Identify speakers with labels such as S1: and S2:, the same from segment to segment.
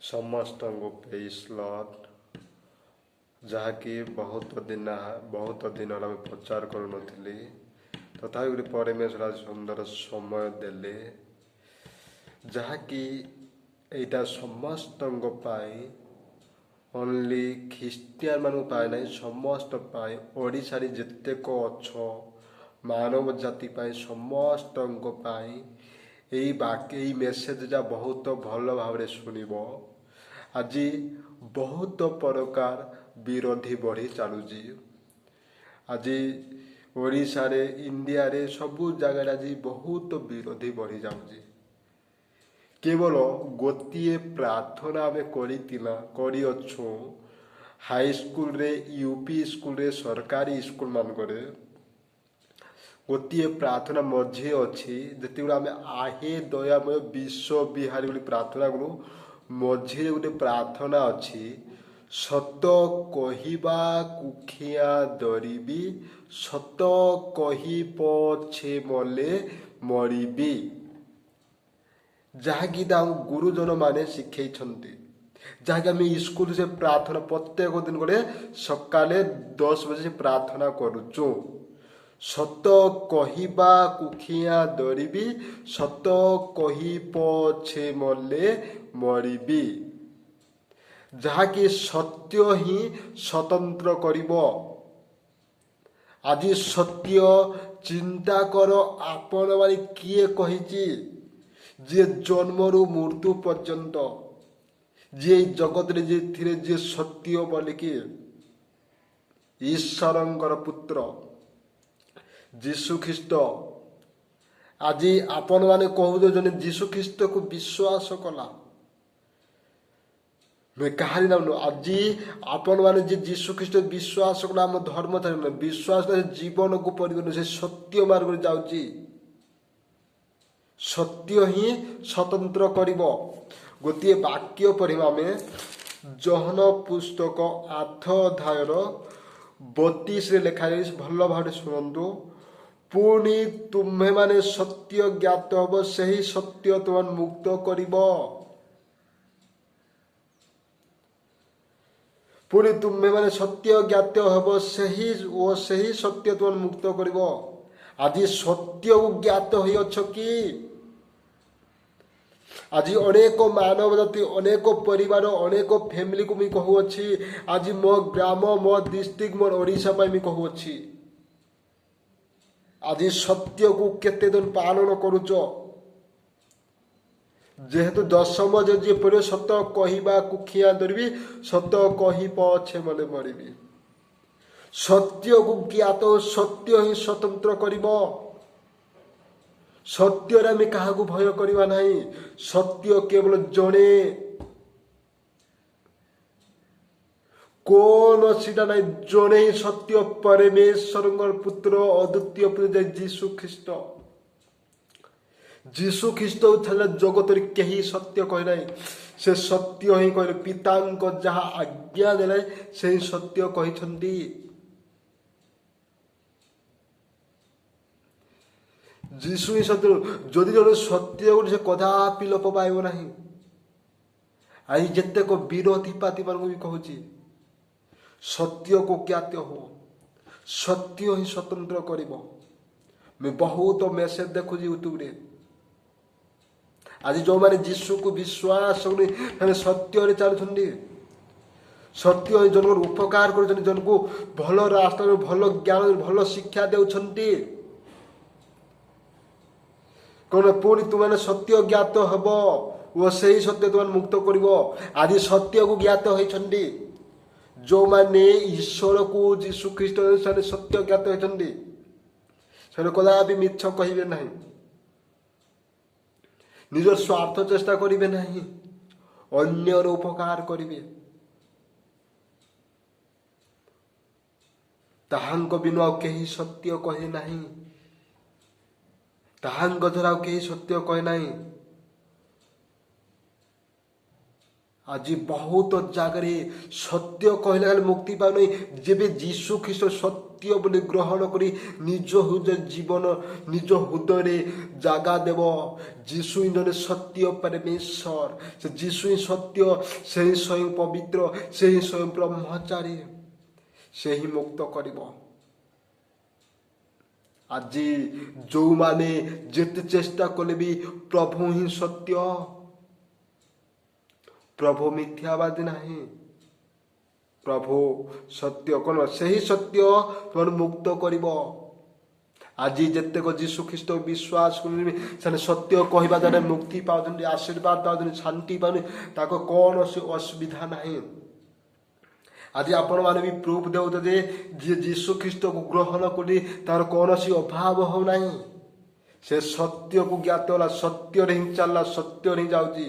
S1: ସମସ୍ତଙ୍କୁ ପ୍ରେଜ୍ ଲର୍ଡ, ଯାହାକି ବହୁତ ଦିନ ହେଲା ଆମେ ପ୍ରଚାର କରୁନଥିଲି। ତଥାପି ଗୋଟେ ପରମେଶ୍ୱର ଆଜି ସୁନ୍ଦର ସମୟ ଦେଲେ, ଯାହାକି ଏଇଟା ସମସ୍ତଙ୍କ ପାଇଁ, ଓନ୍ଲି ଖ୍ରୀଷ୍ଟିଆନ ମାନଙ୍କ ପାଇଁ ନାହିଁ, ସମସ୍ତ ପାଇଁ, ଓଡ଼ିଶାରେ ଯେତେକ ଅଛ ମାନବ ଜାତି ପାଇଁ, ସମସ୍ତଙ୍କ ପାଇଁ ଏଇ ମେସେଜଟା ବହୁତ ଭଲ ଭାବରେ ଶୁଣିବ। ଆଜି ବହୁତ ପ୍ରକାର ବିରୋଧୀ ବଢ଼ି ଚାଲୁଛି। ଆଜି ଓଡ଼ିଶାରେ, ଇଣ୍ଡିଆରେ, ସବୁ ଜାଗାରେ ଆଜି ବହୁତ ବିରୋଧୀ ବଢ଼ି ଯାଉଛି। କେବଳ ଗୋଟିଏ ପ୍ରାର୍ଥନା ଆମେ କରିଅଛୁ ହାଇସ୍କୁଲରେ, ୟୁପି ସ୍କୁଲରେ, ସରକାରୀ ସ୍କୁଲ ମାନଙ୍କରେ ଗୋଟିଏ ପ୍ରାର୍ଥନା ମଝି ଅଛି। ଯେତେବେଳେ ଆମେ ଆହେ ଦୟାମୟ ବିଶ୍ୱ ବିହାରୀ ବୋଲି ପ୍ରାର୍ଥନା କରୁ, ମଝିରେ ଗୋଟେ ପ୍ରାର୍ଥନା ଅଛି, ସତ କହିବା କୁଖିଆ ଡରିବି, ସତ କହି ପଛେ ମଲେ ମରିବି। ଯାହାକି ତାଙ୍କୁ ଗୁରୁଜନ ମାନେ ଶିଖେଇଛନ୍ତି, ଯାହାକି ଆମେ ସ୍କୁଲ ସେ ପ୍ରାର୍ଥନା ପ୍ରତ୍ୟେକ ଦିନ ଗୋଟେ ସକାଳେ 10 ବଜେ ପ୍ରାର୍ଥନା କରୁଛୁ। ସତ କହିବା କୁଖିଆ ଡରିବି, ସତ କହି ପଛେ ମଲେ ମରିବି। ଯାହାକି ସତ୍ୟ ହିଁ ସ୍ୱତନ୍ତ୍ର କରିବ। ଆଜି ସତ୍ୟ ଚିନ୍ତା କର, ଆପଣ ମାନେ କିଏ କହିଛି? ଯିଏ ଜନ୍ମରୁ ମୃତ୍ୟୁ ପର୍ଯ୍ୟନ୍ତ, ଯିଏ ଜଗତରେ ଯିଏ ସତ୍ୟ ବୋଲିକି, ଈଶ୍ୱରଙ୍କର ପୁତ୍ର ଯୀଶୁ ଖ୍ରୀଷ୍ଟ। ଆଜି ଆପଣମାନେ କହୁଛନ୍ତି ଯୀଶୁ ଖ୍ରୀଷ୍ଟକୁ ବିଶ୍ୱାସ କଲା, କାହାରି ନାମ ନୁହଁ। ଆଜି ଆପଣମାନେ ଯେ ଯୀଶୁ ଖ୍ରୀଷ୍ଟ ବିଶ୍ୱାସ କଲା, ଆମ ଧର୍ମ ଛାଡ଼ିବ, ବିଶ୍ୱାସ ଜୀବନକୁ ପରିବର୍ତ୍ତନ, ସେ ସତ୍ୟ ମାର୍ଗରେ ଯାଉଛି। ସତ୍ୟ ହିଁ ସ୍ୱତନ୍ତ୍ର କରିବ। ଗୋଟିଏ ବାକ୍ୟ ପଢ଼ିବା ଆମେ, ଯୋହନ ପୁସ୍ତକ 8 ଅଧ୍ୟାୟର 32ରେ ଲେଖାଯାଇଛି, ଭଲ ଭାବରେ ଶୁଣନ୍ତୁ। ପୁଣି ତୁମ୍ଭେମାନେ ସତ୍ୟ ଜ୍ଞାତ ହବ, ସେହି ସତ୍ୟ ତୁମମାନଙ୍କୁ ମୁକ୍ତ କରିବ। ପୁଣି ତୁମ୍ଭେମାନେ ସତ୍ୟ ଜ୍ଞାତ ହେବ, ସେହି ସତ୍ୟ ତୁମମାନଙ୍କୁ ମୁକ୍ତ କରିବ। ଆଜି ସତ୍ୟକୁ ଜ୍ଞାତ ହୋଇଅଛ କି? ଆଜି ଅନେକ ମାନବ ଜାତି, ଅନେକ ପରିବାର, ଅନେକ ଫ୍ୟାମିଲିକୁ ମୁଁ କହୁଅଛି, ଆଜି ମୋ ଗ୍ରାମ, ମୋ ଡିଷ୍ଟ୍ରିକ୍ଟ, ମୋର ଓଡ଼ିଶା ପାଇଁ ମୁଁ କହୁଅଛି, ଆଜି ସତ୍ୟକୁ କେତେ ଦିନ ପାଳନ କରୁଛ? ଯେହେତୁ ଦଶମ ଯିଏ ପଢ଼ିବ, ସତ କହିବା କୁଖିଆ ଧରିବି, ସତ କହି ପଛେ ମଲେ ମରିବି। ସତ୍ୟକୁ ଜ୍ଞାତ, ସତ୍ୟ ହିଁ ସ୍ୱତନ୍ତ୍ର କରିବ। ସତ୍ୟରେ ଆମେ କାହାକୁ ଭୟ କରିବା ନାହିଁ। ସତ୍ୟ କେବଳ ଜଣେ, କୌଣସିଟା ନାହିଁ, ଜଣେ ହିଁ ସତ୍ୟ, ପରମେଶ୍ୱରଙ୍କର ପୁତ୍ର, ଅଦ୍ୱିତୀୟ ପୁତ୍ର ଯୀଶୁ ଖ୍ରୀଷ୍ଟ। ଯୀଶୁ ଖ୍ରୀଷ୍ଟ ଛାଡ଼ିଲା ଜଗତରେ କେହି ସତ୍ୟ କହେ ନାହିଁ। ସେ ସତ୍ୟ ହିଁ କହିଲେ, ପିତାଙ୍କ ଯାହା ଆଜ୍ଞା ଦେଲେ ସେହି ସତ୍ୟ କହିଛନ୍ତି। ଯୀଶୁ ହିଁ ସତ୍ୟ। ଯଦି ଜଣେ ସତ୍ୟ ଗୋଟେ, ସେ କଦାପି ଲୋପ ପାଇବ ନାହିଁ। ଆଜି ଯେତେକ ବିରୋଧୀ ପାତିମାନଙ୍କୁ ବି କହୁଛି, ସତ୍ୟକୁ ଜ୍ଞାତ ହୁଅ, ସତ୍ୟ ହିଁ ସ୍ୱତନ୍ତ୍ର କରିବ। ମୁଁ ବହୁତ ମେସେଜ ଦେଖୁଛି ୟୁଟ୍ୟୁବରେ। ଆଜି ଯେଉଁମାନେ ଯୀଶୁକୁ ବିଶ୍ୱାସ କରି ସେମାନେ ସତ୍ୟରେ ଚାଲୁଛନ୍ତି, ସତ୍ୟ ହିଁ ଜଣଙ୍କର ଉପକାର କରୁଛନ୍ତି, ଜଣକୁ ଭଲ ରାସ୍ତାରେ, ଭଲ ଜ୍ଞାନ, ଭଲ ଶିକ୍ଷା ଦେଉଛନ୍ତି। କଣ? ପୁଣି ତୁମେ ସତ୍ୟ ଜ୍ଞାତ ହେବ ଓ ସେହି ସତ୍ୟ ତୁମେ ମୁକ୍ତ କରିବ। ଆଜି ସତ୍ୟକୁ ଜ୍ଞାତ ହୋଇଛନ୍ତି ଯେଉଁମାନେ ଈଶ୍ୱରକୁ, ଯୀଶୁ ଖ୍ରୀଷ୍ଟ, ସେମାନେ ସତ୍ୟ ଜ୍ଞାତ ହୋଇଛନ୍ତି। ସେମାନେ କଦାପି ମିଛ କହିବେ ନାହିଁ, ନିଜ ସ୍ୱାର୍ଥ ଚେଷ୍ଟା କରିବେ ନାହିଁ, ଅନ୍ୟର ଉପକାର କରିବେ। ତାହାଙ୍କ ବିନା ଆଉ କେହି ସତ୍ୟ କହେ ନାହିଁ, ତାହାଙ୍କ ଦ୍ୱାରା ଆଉ କେହି ସତ୍ୟ କହେ ନାହିଁ। ଆଜି ବହୁତ ଜାଗାରେ ସତ୍ୟ କହିଲେ ଖାଲି ମୁକ୍ତି ପାଉନାହିଁ। ଯେବେ ଯୀଶୁ ଖ୍ରୀଷ୍ଟ ସତ୍ୟ ସତ୍ୟ ବୋଲି ଗ୍ରହଣ କରି ନିଜ ଜୀବନ ନିଜ ହୃଦୟରେ ଜାଗା ଦେବ। ଯୀଶୁ ହିଁ ଜଣେ ସତ୍ୟ ପରମେଶ୍ୱର, ସେ ଯୀଶୁ ହିଁ ସତ୍ୟ, ସେହି ସ୍ୱୟଂ ପବିତ୍ର, ସେହି ସ୍ୱୟଂ ବ୍ରହ୍ମଚାରୀ, ସେ ହିଁ ମୁକ୍ତ କରିବ। ଆଜି ଯେଉଁମାନେ ଯେତେ ଚେଷ୍ଟା କଲେ ବି ପ୍ରଭୁ ହିଁ ସତ୍ୟ, ପ୍ରଭୁ ମିଥ୍ୟାବାଦୀ ନାହିଁ। ପ୍ରଭୁ ସତ୍ୟ କ'ଣ? ସେହି ସତ୍ୟ ତୁମର ମୁକ୍ତ କରିବ। ଆଜି ଯେତେକ ଯୀଶୁ ଖ୍ରୀଷ୍ଟ ବିଶ୍ୱାସ କରୁଛନ୍ତି ସେମାନେ ସତ୍ୟ କହିବା ଦ୍ୱାରା ମୁକ୍ତି ପାଉଛନ୍ତି, ଆଶୀର୍ବାଦ ପାଉଛନ୍ତି, ଶାନ୍ତି ପାଉଛନ୍ତି, ତାଙ୍କ କୌଣସି ଅସୁବିଧା ନାହିଁ। ଆଜି ଆପଣମାନେ ବି ପ୍ରୁଫ୍ ଦେଉଛନ୍ତି ଯେ ଯିଏ ଯୀଶୁ ଖ୍ରୀଷ୍ଟକୁ ଗ୍ରହଣ କରି ତାର କୌଣସି ଅଭାବ ହେଉନାହିଁ। ସେ ସତ୍ୟକୁ ଜ୍ଞାତ ହେଲା, ସତ୍ୟରେ ହିଁ ଚାଲିଲା, ସତ୍ୟରେ ହିଁ ଯାଉଛି।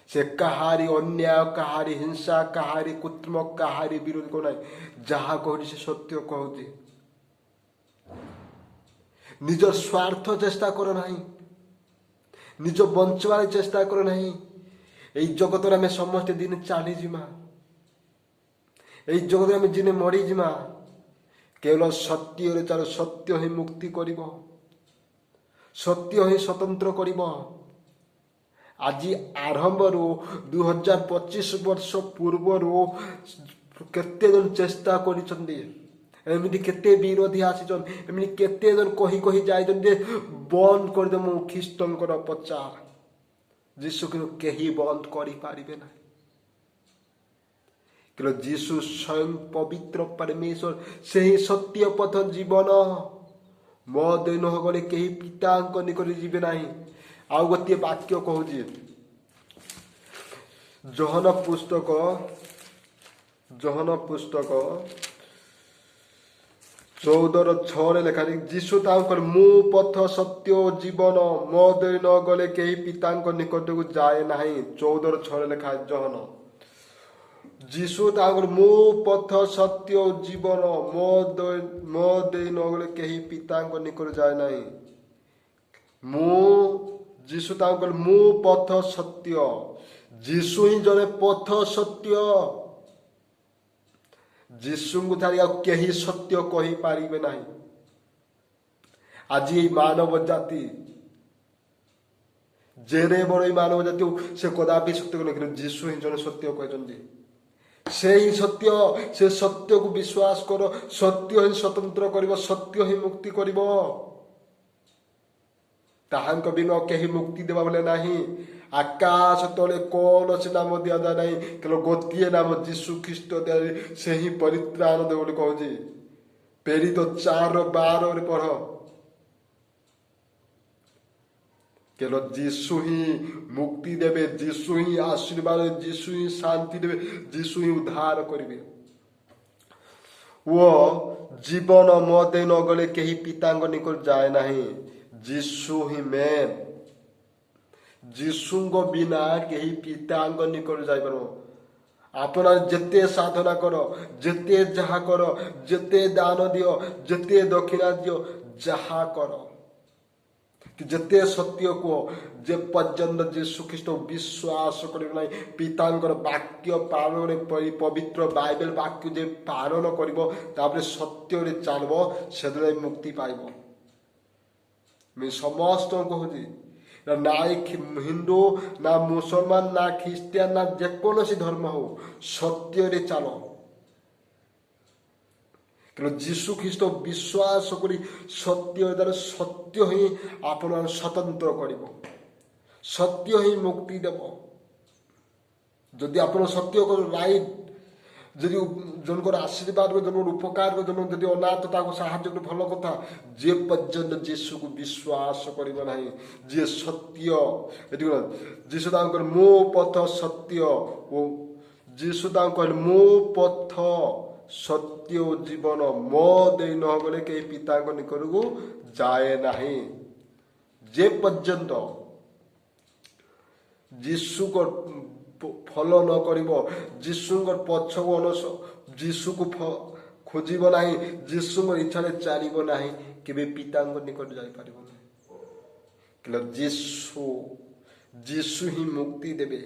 S1: ସେ କାହାରି ଅନ୍ୟାୟ, କାହାରି ହିଂସା, କାହାରି କୃତ୍ରିମ, କାହାରି ବିରୋଧ କରୁନାହିଁ। ଯାହା କହୁଛି ସେ ସତ୍ୟ କହୁଛି। ନିଜ ସ୍ୱାର୍ଥ ଚେଷ୍ଟା କର ନାହିଁ, ନିଜ ବଞ୍ଚିବାର ଚେଷ୍ଟା କର ନାହିଁ। ଏଇ ଜଗତରେ ଆମେ ସମସ୍ତେ ଦିନେ ଚାଲିଯିମା, ଏଇ ଜଗତରେ ଆମେ ଦିନେ ମରିଯିମା। କେବଳ ସତ୍ୟରେ ଚାଲ, ସତ୍ୟ ହିଁ ମୁକ୍ତି କରିବ, ସତ୍ୟ ହିଁ ସ୍ୱତନ୍ତ୍ର କରିବ। ଆଜି ଆରମ୍ଭରୁ 2025 ବର୍ଷ ପୂର୍ବରୁ କେତେ ଜଣ ଚେଷ୍ଟା କରିଛନ୍ତି, ଏମିତି କେତେ ବିରୋଧୀ ଆସିଛନ୍ତି, ଏମିତି କେତେ ଜଣ କହି ଯାଇଛନ୍ତି ଯେ ବନ୍ଦ କରିଦେବ ମୁଁ ଖ୍ରୀଷ୍ଟଙ୍କର ପ୍ରଚାର। ଯୀଶୁକୁ କେହି ବନ୍ଦ କରିପାରିବେ ନାହିଁ। କିନ୍ତୁ ଯୀଶୁ ସ୍ୱୟଂ ପବିତ୍ର ପରମେଶ୍ୱର, ସେହି ସତ୍ୟ ପଥ ଜୀବନ। ମୋ ଦେଇ ନ ଗଲେ କେହି ପିତାଙ୍କ ନିକଟରେ ଯିବେ ନାହିଁ। ଆଉ ଗୋଟିଏ ବାକ୍ୟ କହୁଛି, ଯୋହନ ପୁସ୍ତକ 14:6 ଲେଖାରେ ଯୀଶୁ ତାଙ୍କର ମୁଁ ପଥ ସତ୍ୟ ଓ ଜୀବନ, ମୋ ଦେଇ ନ ଗଲେ କେହି ପିତାଙ୍କ ନିକଟକୁ ଯାଏ ନାହିଁ। 14:6 ଲେଖା ଯୋହନ। ଯୀଶୁ ତାଙ୍କର ମୁଁ ପଥ ସତ୍ୟ ଓ ଜୀବନ, ମୋ ଦେଇ ନ ଗଲେ କେହି ପିତାଙ୍କ ନିକଟକୁ ଯାଏ ନାହିଁ। ଯୀଶୁ ତାଙ୍କର ମୁଁ ପଥ ସତ୍ୟ। ଯୀଶୁ ହିଁ ଜଣେ ପଥ ସତ୍ୟ। ଯୀଶୁଙ୍କୁ ଛାଡ଼ି ଆଉ କେହି ସତ୍ୟ କହିପାରିବେ ନାହିଁ। ଆଜି ଏଇ ମାନବ ଜାତି, ଯେଡ଼େ ବଡ଼ ଏଇ ମାନବ ଜାତି, ସେ କଦାପି ସତ୍ୟ କହିଲେ, କିନ୍ତୁ ଯୀଶୁ ହିଁ ଜଣେ ସତ୍ୟ କହିଛନ୍ତି। ସେହି ସତ୍ୟ, ସେ ସତ୍ୟକୁ ବିଶ୍ୱାସ କର। ସତ୍ୟ ହିଁ ସ୍ୱତନ୍ତ୍ର କରିବ, ସତ୍ୟ ହିଁ ମୁକ୍ତି କରିବ। ତାହାଙ୍କ ବିନା କେହି ମୁକ୍ତି ଦେବା ବୋଲେ ନାହିଁ। ଆକାଶ ତଳେ କୌଣସି ନାମ ଦିଆଯାଏ ନାହିଁ, କେବଳ ଗୋଟିଏ ନାମ ଯୀଶୁ ଖ୍ରୀଷ୍ଟ ଦିଆଯାଏ, ସେହି ପରିତ୍ରାଣ ଦେବ ବୋଲି କହୁଛି। ପ୍ରେରିତ 4:12 ପଢ଼। କେବଳ ଯୀଶୁ ହିଁ ମୁକ୍ତି ଦେବେ, ଯୀଶୁ ହିଁ ଆଶୀର୍ବାଦ, ଯୀଶୁ ହିଁ ଶାନ୍ତି ଦେବେ, ଯୀଶୁ ହିଁ ଉଦ୍ଧାର କରିବେ। ଓ ଜୀବନ ମୋ ଦେଇ ନ ଗଲେ କେହି ପିତାଙ୍କ ନିକଟ ଯାଏ ନାହିଁ। ଯୀଶୁ ହିଁ ମେନ୍। ଯୀଶୁଙ୍କ ବିନା କେହି ପିତାଙ୍କ ନିକଟ ଯାଇପାରିବ। ଆପଣ ଯେତେ ସାଧନା କର, ଯେତେ ଯାହା କର, ଯେତେ ଦାନ ଦିଅ, ଯେତେ ଦକ୍ଷିଣା ଦିଅ, ଯାହା କର, ଯେତେ ସତ୍ୟ କୁହ, ଯେ ପର୍ଯ୍ୟନ୍ତ ଯୀଶୁ ଖ୍ରୀଷ୍ଟ ବିଶ୍ୱାସ କରିବ ନାହିଁ, ପିତାଙ୍କର ବାକ୍ୟ ପାଳନ, ପବିତ୍ର ବାଇବେଲ ବାକ୍ୟ ଯେ ପାଳନ କରିବ, ତାପରେ ସତ୍ୟରେ ଚାଲିବ, ସେଦିନ ମୁକ୍ତି ପାଇବ। ମୁଁ ସମସ୍ତଙ୍କୁ କହୁଛି, ନା ହିନ୍ଦୁ, ନା ମୁସଲମାନ, ନା ଖ୍ରୀଷ୍ଟିଆନ, ନା ଯେକୌଣସି ଧର୍ମ ହଉ, ସତ୍ୟରେ ଚାଲ। କିନ୍ତୁ ଯୀଶୁ ଖ୍ରୀଷ୍ଟ ବିଶ୍ୱାସ କରି ସତ୍ୟ ଦ୍ୱାରା, ସତ୍ୟ ହିଁ ଆପଣ ସ୍ୱତନ୍ତ୍ର କରିବ, ସତ୍ୟ ହିଁ ମୁକ୍ତି ଦେବ। ଯଦି ଆପଣ ସତ୍ୟ କର, ରାଇଟ୍, ଯଦି ଜଣଙ୍କର ଆଶୀର୍ବାଦ, ଜଣଙ୍କର ଉପକାର, ଜଣ ଯଦି ଅନାଥ ତାକୁ ସାହାଯ୍ୟ କରେ, ଭଲ କଥା। ଯେ ପର୍ଯ୍ୟନ୍ତ ଯୀଶୁକୁ ବିଶ୍ୱାସ କରିବ ନାହିଁ, ଯିଏ ସତ୍ୟ, ଏଠି ଯୀଶୁ ତାଙ୍କର ମୁଁ ପଥ ସତ୍ୟ, ଓ ଯୀଶୁ ତାଙ୍କୁ କହିଲେ ମୁଁ ପଥ ସତ୍ୟ ଓ ଜୀବନ, ମୋ ଦେଇ ନ ଗଲେ କେହି ପିତାଙ୍କ ନିକଟକୁ ଯାଏ ନାହିଁ। ଯେ ପର୍ଯ୍ୟନ୍ତ ଯୀଶୁଙ୍କ ଫଲୋ ନ କରିବ, ଯୀଶୁଙ୍କର ପଛକୁ ଯୀଶୁକୁ ଖୋଜିବ ନାହିଁ, ଯୀଶୁଙ୍କ ଇଚ୍ଛାରେ ଚାଲିବ ନାହିଁ, କେବେ ପିତାଙ୍କ ନିକଟ ଯାଇପାରିବ ନାହିଁ। କିନ୍ତୁ ଯୀଶୁ ହିଁ ମୁକ୍ତି ଦେବେ।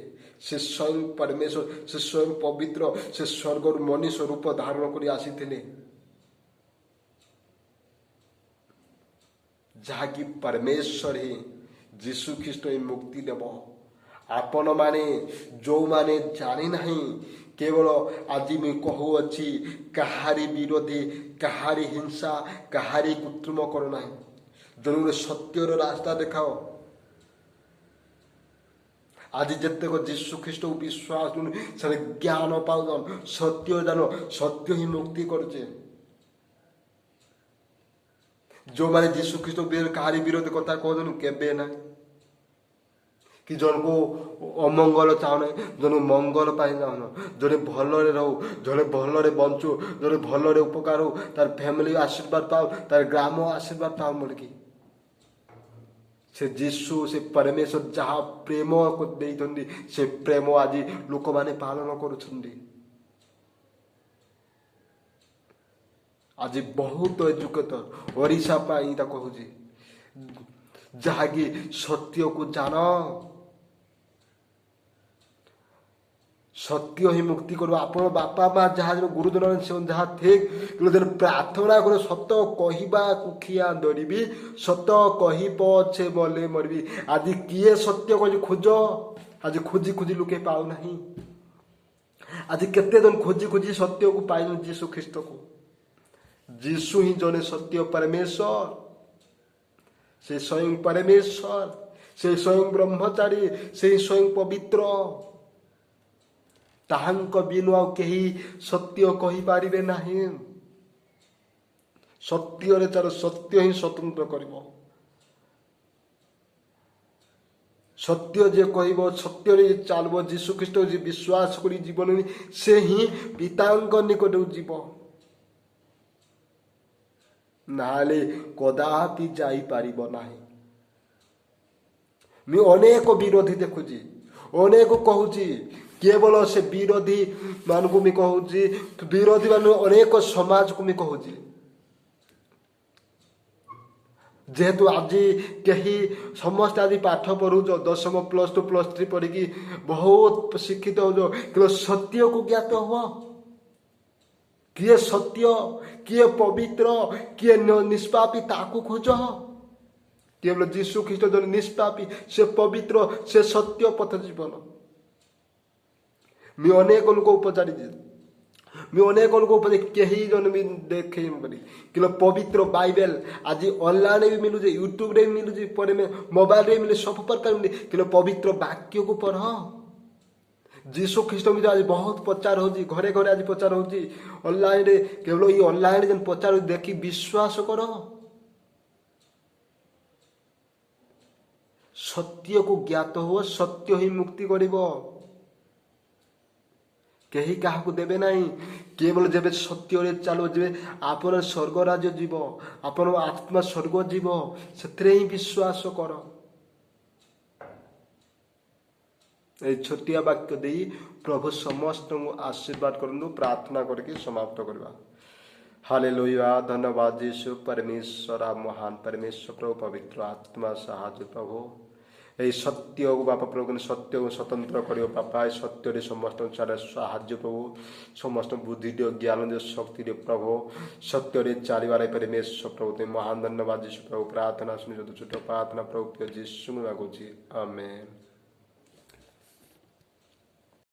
S1: ସେ ସ୍ୱୟଂ ପରମେଶ୍ୱର, ସେ ସ୍ୱୟଂ ପବିତ୍ର, ସେ ସ୍ୱର୍ଗରୁ ମନୁଷ୍ୟ ରୂପ ଧାରଣ କରି ଆସିଥିଲେ। ଯାହାକି ପରମେଶ୍ୱର ହିଁ ଯୀଶୁଖ୍ରୀଷ୍ଟ ହିଁ ମୁକ୍ତି ଦେବ। ଆପଣମାନେ ଯେଉଁମାନେ ଜାଣିନାହିଁ, କେବଳ ଆଜି ମୁଁ କହୁଅଛି, କାହାରି ବିରୋଧୀ, କାହାରି ହିଂସା, କାହାରି କୃତ୍ରିମ କରୁନାହିଁ। ଜଣଙ୍କୁ ସତ୍ୟର ରାସ୍ତା ଦେଖାଅ। ଆଜି ଯେତେକ ଯୀଶୁଖ୍ରୀଷ୍ଟକୁ ବିଶ୍ୱାସ କରୁନି, ସେ ଜ୍ଞାନ ପାଉଛନ୍, ସତ୍ୟ ଜାଣ, ସତ୍ୟ ହିଁ ମୁକ୍ତି କରୁଛେ। ଯେଉଁମାନେ ଯୀଶୁଖ୍ରୀଷ୍ଟ କାହାରି ବିରୋଧୀ କଥା କହୁଛନ୍ତି, କେବେ ନାହିଁ। କି ଜଣକୁ ଅମଙ୍ଗଳ ଚାହୁଁନାହିଁ, ଜଣକୁ ମଙ୍ଗଳ ପାଇଁ ଚାହୁଁନ, ଜଣେ ଭଲରେ ରହୁ, ଜଣେ ଭଲରେ ବଞ୍ଚୁ, ଜଣେ ଭଲରେ ଉପକାର ହଉ, ତାର ଫ୍ୟାମିଲି ଆଶୀର୍ବାଦ ପାଉ, ତାର ଗ୍ରାମ ଆଶୀର୍ବାଦ ପାଉ ବୋଲିକି ସେ ଯୀଶୁ, ସେ ପରମେଶ୍ୱର ଯାହା ପ୍ରେମ ଦେଇଛନ୍ତି, ସେ ପ୍ରେମ ଆଜି ଲୋକମାନେ ପାଳନ କରୁଛନ୍ତି। ଆଜି ବହୁତ ଏଜୁକେଟର ଓଡ଼ିଶା ପାଇଁ ତା କହୁଛି, ଯାହାକି ସତ୍ୟକୁ ଜାଣ, ସତ୍ୟ ହିଁ ମୁକ୍ତି କରିବ। ଆପଣ ବାପା ମା ଯାହା ଗୁରୁଜନ ଯାହା ଠିକ୍ ପ୍ରାର୍ଥନା କର, ସତ କହିବାକୁ ଖିଆ ଧରିବି, ସତ କହିବ ସେ ମଲେ ମରିବି। ଆଜି କିଏ ସତ୍ୟ କହି ଖୋଜ, ଆଜି ଖୋଜି ଖୋଜି ଲୋକେ ପାଉନାହିଁ। ଆଜି କେତେ ଜଣ ଖୋଜି ଖୋଜି ସତ୍ୟକୁ ପାଇନୁ, ଯୀଶୁଖ୍ରୀଷ୍ଟକୁ। ଯୀଶୁ ହିଁ ଜଣେ ସତ୍ୟ ପରମେଶ୍ୱର, ସେ ସ୍ୱୟଂ ପରମେଶ୍ୱର, ସେ ସ୍ୱୟଂ ବ୍ରହ୍ମଚାରୀ, ସେ ସ୍ୱୟଂ ପବିତ୍ର। ତାହାଙ୍କ ବିନୁ ଆଉ କେହି ସତ୍ୟ କହିପାରିବେ ନାହିଁ। ସତ୍ୟରେ ଚାଲ, ସତ୍ୟ ହିଁ ସ୍ୱତନ୍ତ୍ର କରିବ। ସତ୍ୟ ଯିଏ କହିବ, ସତ୍ୟରେ ଚାଲିବ, ଯୀଶୁଖ୍ରୀଷ୍ଟ ଯିଏ ବିଶ୍ୱାସ କରି ଜୀବନ, ସେ ହିଁ ପିତାଙ୍କ ନିକଟକୁ ଯିବ, ନହେଲେ କଦାପି ଯାଇପାରିବ ନାହିଁ। ମୁଁ ଅନେକ ବିରୋଧୀ ଦେଖୁଛି, ଅନେକ କହୁଛି, କେବଳ ସେ ବିରୋଧୀ ମାନଙ୍କୁ ବି କହୁଛି, ବିରୋଧୀ ମାନଙ୍କୁ ଅନେକ ସମାଜକୁ ବି କହୁଛି। ଯେହେତୁ ଆଜି କେହି ସମସ୍ତେ ଆଜି ପାଠ ପଢୁଛ, 10ମ +2 +3 ପଢିକି ବହୁତ ଶିକ୍ଷିତ ହଉଛ, କିନ୍ତୁ ସତ୍ୟକୁ ଜ୍ଞାତ ହୁଅ। କିଏ ସତ୍ୟ, କିଏ ପବିତ୍ର, କିଏ ନିଷ୍ପାପୀ, ତାକୁ ଖୋଜ। କେବଳ ଯୀଶୁଖ୍ରୀଷ୍ଟ ଜଣେ ନିଷ୍ପାପୀ, ସେ ପବିତ୍ର, ସେ ସତ୍ୟ ପଥ ଜୀବନ। ମୁଁ ଅନେକ ଲୋକକୁ ପଚାରିଛି, କେହି ଜଣେ ବି ଦେଖେଇ କରି, କିନ୍ତୁ ପବିତ୍ର ବାଇବେଲ ଆଜି ଅନଲାଇନରେ ବି ମିଳୁଛି, ୟୁଟ୍ୟୁବରେ ବି ମିଳୁଛି, ମୋବାଇଲରେ ବି ମିଳୁଛି, ସବୁ ପ୍ରକାର ମିଳୁଛି, କିନ୍ତୁ ପବିତ୍ର ବାକ୍ୟକୁ ପଢ। ଯୀଶୁଖ୍ରୀଷ୍ଟ ବି ଆଜି ବହୁତ ପ୍ରଚାର ହଉଛି, ଘରେ ଘରେ ଆଜି ପ୍ରଚାର ହଉଛି ଅନଲାଇନରେ। କେବଳ ଏଇ ଅନଲାଇନରେ ଯେନ୍ ପ୍ରଚାର ଦେଖି ବିଶ୍ୱାସ କର। ସତ୍ୟକୁ ଜ୍ଞାତ ହୁଅ, ସତ୍ୟ ହିଁ ମୁକ୍ତି କରିବ। କେହି କାହାକୁ ଦେବେ ନାହିଁ। କେବଳ ଯେବେ ସତ୍ୟରେ ଚାଲ, ଯେବେ ଆପଣ ସ୍ୱର୍ଗ ରାଜ୍ୟ ଯିବ, ଆପଣ ଆତ୍ମା ସ୍ୱର୍ଗ ଯିବ, ସେଥିରେ ହିଁ ବିଶ୍ୱାସ କର। এই ଛୋଟିଆ ବାକ୍ୟ ଦେଇ ପ୍ରଭୁ ସମସ୍ତଙ୍କୁ ଆଶୀର୍ବାଦ କରନ୍ତୁ। ପ୍ରାର୍ଥନା କରିକି ସମାପ୍ତ କରିବା। ହାଲେଲୁୟା। ଧନ୍ୟବାଦ ଯୀଶୁ ପରମେଶ୍ୱର, ମହାନ ପରମେଶ୍ୱର ପ୍ରଭୁ, ପବିତ୍ର ଆତ୍ମା ସାହାଯ୍ୟ ପ୍ରଭୁ। এই ସତ୍ୟକୁ ବାପା ପ୍ରଭୁ, ସତ୍ୟକୁ ସ୍ୱତନ୍ତ୍ର କରିବ ବାପା। ଏ ସତ୍ୟରେ ସମସ୍ତଙ୍କୁ ସାହାଯ୍ୟ ପ୍ରଭୁ, ସମସ୍ତଙ୍କୁ ବୁଦ୍ଧି ଦିଅ, ଜ୍ଞାନ ଦିଅ, ଶକ୍ତି ଦିଅ ପ୍ରଭୁ। ସତ୍ୟରେ ଚାଲିବାର ପରମେଶ୍ୱର ପ୍ରଭୁ, ତୁମେ ମହାନ। ଧନ୍ୟବାଦ ଯୀଶୁ ପ୍ରଭୁ। ପ୍ରାର୍ଥନା ଶୁଣି ଛୋଟ ପ୍ରାର୍ଥନା ପ୍ରଭୁ ଯୀଶୁଙ୍କୁ ମାଗୁଛି, ଆମେନ୍।